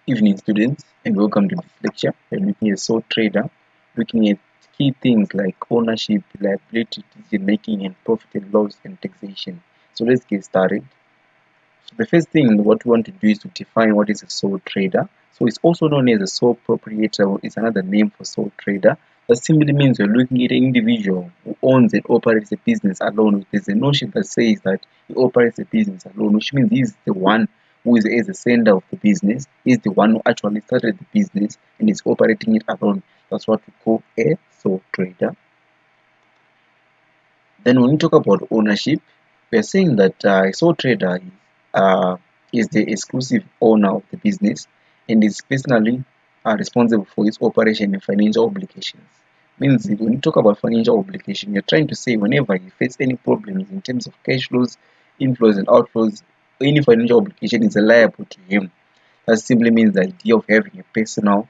Evening, students, and welcome to this lecture. We're looking at sole trader, looking at key things like ownership, liability, decision making, and profit and loss and taxation. So let's get started. So the first thing what we want to do is to define what is a sole trader. So it's also known as a sole proprietor. It's another name for sole trader. That simply means you're looking at an individual who owns and operates a business alone. There's a notion that says that he operates a business alone, which means he's the one who is the sender of the business. He's the one who actually started the business and is operating it alone. That's what we call a sole trader. Then when we talk about ownership, we are saying that a sole trader is the exclusive owner of the business and is personally responsible for its operation and financial obligations. Means when you talk about financial obligation, you're trying to say whenever you face any problems in terms of cash flows, inflows and outflows, any financial obligation is liable to him. That simply means the idea of having a personally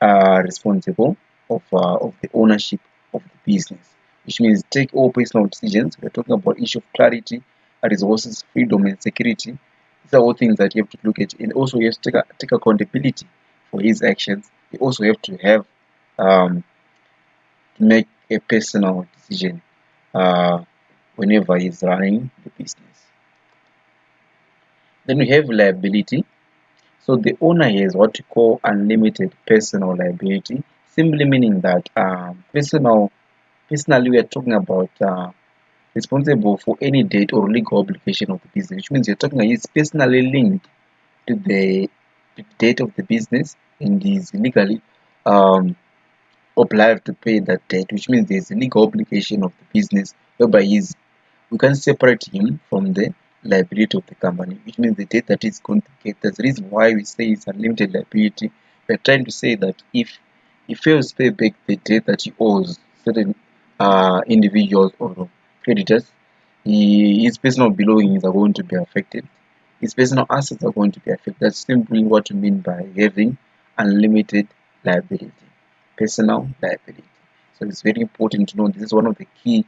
responsible of the ownership of the business, which means take all personal decisions. We're talking about issue of clarity, resources, freedom, and security. These are all things that you have to look at, and also you have to take accountability for his actions. You also have to have to make a personal decision uh, whenever he's running the business. Then we have liability. So the owner has what we call unlimited personal liability, simply meaning that personally we are talking about responsible for any debt or legal obligation of the business, which means you're talking about it's personally linked to the debt of the business and is legally um, obliged to pay that debt, which means there's a legal obligation of the business whereby we can separate him from the liability of the company, which means the debt that is going to get. That's the reason why we say it's unlimited liability. We're trying to say that if he fails to pay back the debt that he owes certain individuals or creditors, his personal belongings are going to be affected. His personal assets are going to be affected. That's simply what we mean by having unlimited liability, personal liability. So it's very important to know this is one of the key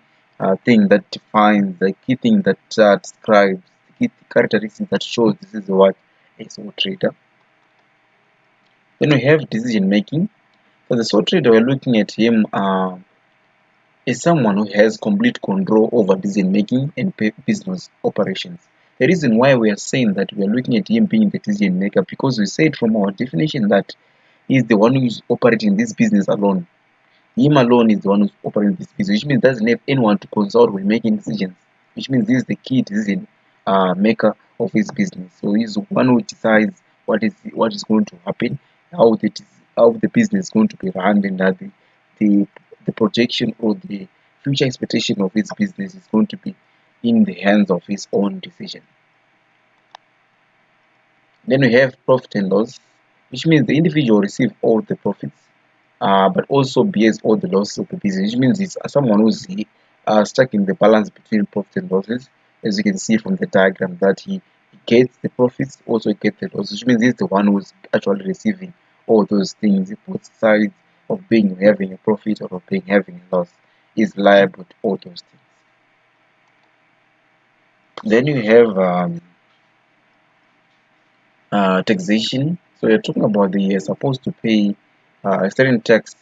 thing that defines the key thing that describes the key characteristics that shows this is what a sole trader. Then we have decision making. For the sole trader, we're looking at him as someone who has complete control over decision making and business operations. The reason why we are saying that we are looking at him being the decision maker because we said from our definition that he is the one who is operating this business alone. Him alone is the one who's operating this business, which means doesn't have anyone to consult when making decisions, which means this is the key decision maker of his business. So he's the one who decides what is going to happen, how the how the business is going to be run, and that the the projection or the future expectation of his business is going to be in the hands of his own decision. Then we have profit and loss, which means the individual receives all the profits, but also bears all the losses of the business, which means it's someone who's stuck in the balance between profit and losses. As you can see from the diagram, that he gets the profits, also gets the losses, which means he's the one who's actually receiving all those things. Both sides of being having a profit or of being having a loss is liable to all those things. Then you have taxation. So you're talking about the you're supposed to pay a certain tax,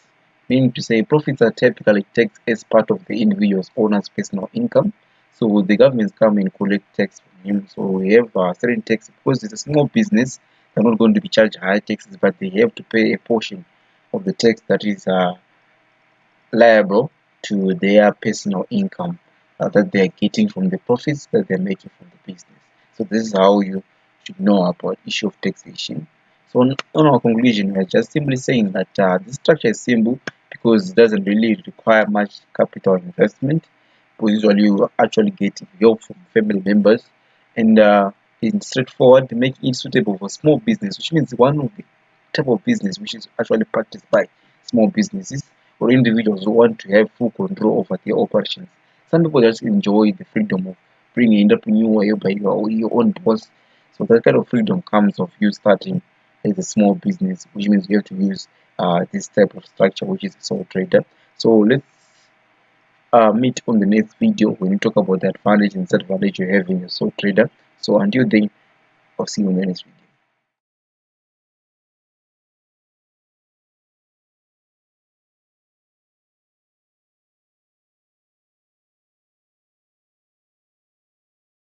meaning to say profits are typically taxed as part of the individual's owner's personal income. So the governments come and collect tax from him. So we have certain tax because it's a small business. They're not going to be charged high taxes, but they have to pay a portion of the tax that is liable to their personal income that they are getting from the profits that they're making from the business. So this is how you should know about issue of taxation. So on our conclusion, we are just simply saying that this structure is simple because it doesn't really require much capital investment. Because usually you actually get help from family members, and it's straightforward, making it suitable for small business, which means one of the type of business which is actually practiced by small businesses or individuals who want to have full control over their operations. Some people just enjoy the freedom of being an entrepreneur by your own boss. So that kind of freedom comes of you starting as a small business, which means you have to use this type of structure, which is a sole trader. So let's meet on the next video when we talk about the advantage and disadvantage you have in a sole trader. So until then, I'll see you in the next video.